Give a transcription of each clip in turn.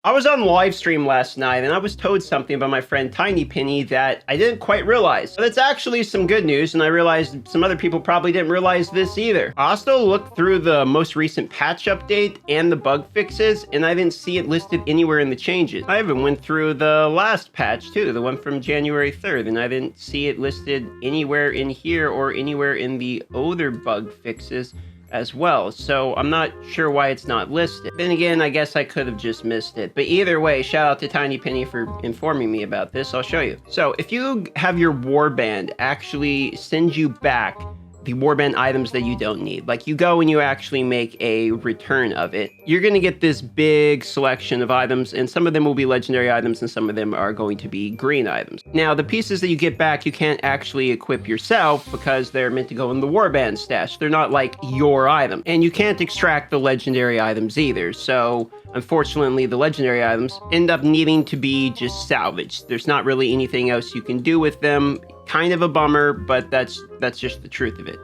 I was on live stream last night and I was told something by my friend Tiny Penny that I didn't quite realize. But it's actually some good news, and I realized some other people probably didn't realize this either. I also looked through the most recent patch update and the bug fixes, and I didn't see it listed anywhere in the changes. I even went through the last patch too, the one from January 3rd, and I didn't see it listed anywhere in here or anywhere in the older bug fixes as well, so I'm not sure why it's not listed. Then again, I guess I could have just missed it. But either way, shout out to Tiny Penny for informing me about this. I'll show you. So if you have your warband actually send you back the warband items that you don't need, like you go and you actually make a return of it, you're going to get this big selection of items, and some of them will be legendary items and some of them are going to be green items. Now, the pieces that you get back, you can't actually equip yourself because they're meant to go in the warband stash. They're not like your item, and you can't extract the legendary items either. So unfortunately, the legendary items end up needing to be just salvaged. There's not really anything else you can do with them. Kind of a bummer, but that's just the truth of it.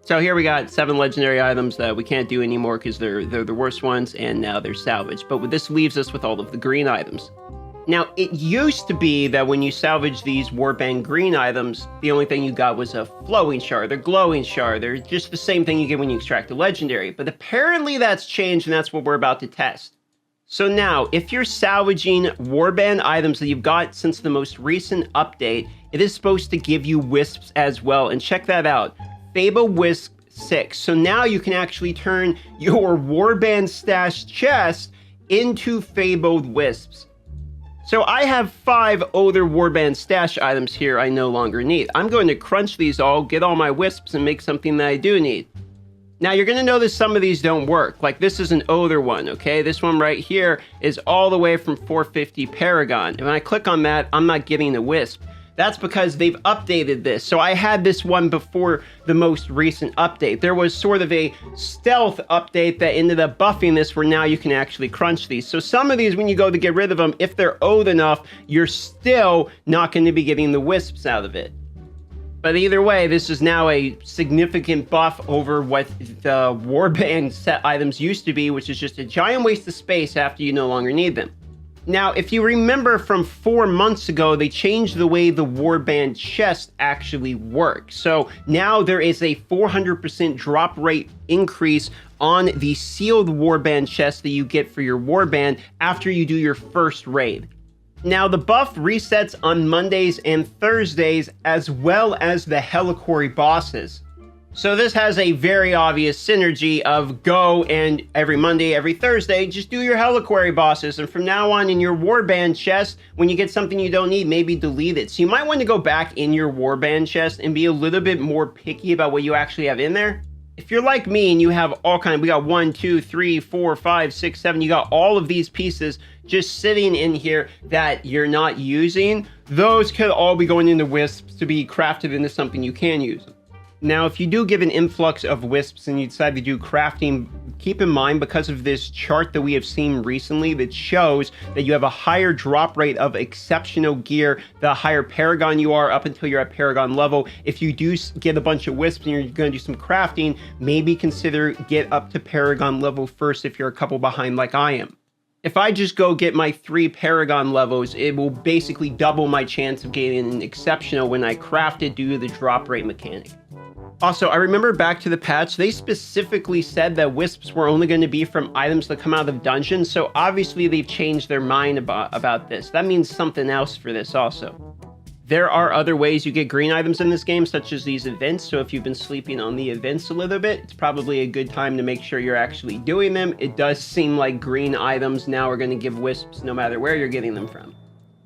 So here we got 7 legendary items that we can't do anymore because they're the worst ones, and now they're salvaged. But this leaves us with all of the green items. Now, it used to be that when you salvage these warband green items, the only thing you got was a flowing shard or glowing shard. They're just the same thing you get when you extract a legendary. But apparently that's changed, and that's what we're about to test. So now, if you're salvaging warband items that you've got since the most recent update, it is supposed to give you wisps as well. And check that out. Fable Wisp 6. So now you can actually turn your warband stash chest into fabled wisps. So I have 5 older warband stash items here I no longer need. I'm going to crunch these all, get all my wisps, and make something that I do need. Now, you're going to notice some of these don't work. Like, this is an older one, okay? This one right here is all the way from 450 Paragon. And when I click on that, I'm not getting the wisp. That's because they've updated this. So I had this one before the most recent update. There was sort of a stealth update that ended up buffing this, where now you can actually crunch these. So some of these, when you go to get rid of them, if they're old enough, you're still not going to be getting the wisps out of it. But either way, this is now a significant buff over what the warband set items used to be, which is just a giant waste of space after you no longer need them. Now, if you remember from 4 months ago, they changed the way the warband chest actually works. So now there is a 400% drop rate increase on the sealed warband chest that you get for your warband after you do your first raid. Now, the buff resets on Mondays and Thursdays, as well as the Heliquary bosses. So this has a very obvious synergy of go and every Monday, every Thursday, just do your Heliquary bosses. And from now on in your warband chest, when you get something you don't need, maybe delete it. So you might want to go back in your warband chest and be a little bit more picky about what you actually have in there. If you're like me and you have all kinds, we got 1, 2, 3, 4, 5, 6, 7, you got all of these pieces just sitting in here that you're not using, those could all be going into wisps to be crafted into something you can use. Now, if you do give an influx of wisps and you decide to do crafting, keep in mind, because of this chart that we have seen recently that shows that you have a higher drop rate of exceptional gear, the higher Paragon you are up until you're at Paragon level. If you do get a bunch of wisps and you're going to do some crafting, maybe consider get up to Paragon level first if you're a couple behind like I am. If I just go get my 3 Paragon levels, it will basically double my chance of getting an exceptional when I craft it due to the drop rate mechanic. Also, I remember back to the patch, they specifically said that wisps were only going to be from items that come out of dungeons, so obviously they've changed their mind about this. That means something else for this also. There are other ways you get green items in this game, such as these events, so if you've been sleeping on the events a little bit, it's probably a good time to make sure you're actually doing them. It does seem like green items now are going to give wisps no matter where you're getting them from.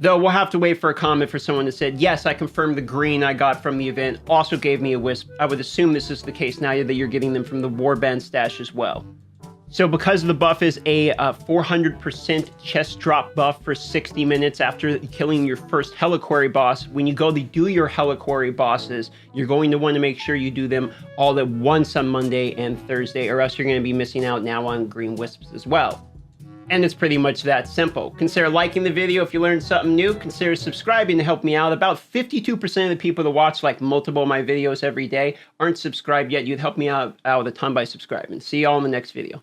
Though we'll have to wait for a comment for someone that said, yes, I confirmed the green I got from the event also gave me a wisp. I would assume this is the case now that you're getting them from the warband stash as well. So because the buff is a 400% chest drop buff for 60 minutes after killing your first Heliquary boss, when you go to do your Heliquary bosses, you're going to want to make sure you do them all at once on Monday and Thursday, or else you're going to be missing out now on green wisps as well. And it's pretty much that simple. Consider liking the video if you learned something new. Consider subscribing to help me out. About 52% of the people that watch like multiple of my videos every day aren't subscribed yet. You'd help me out a ton by subscribing. See you all in the next video.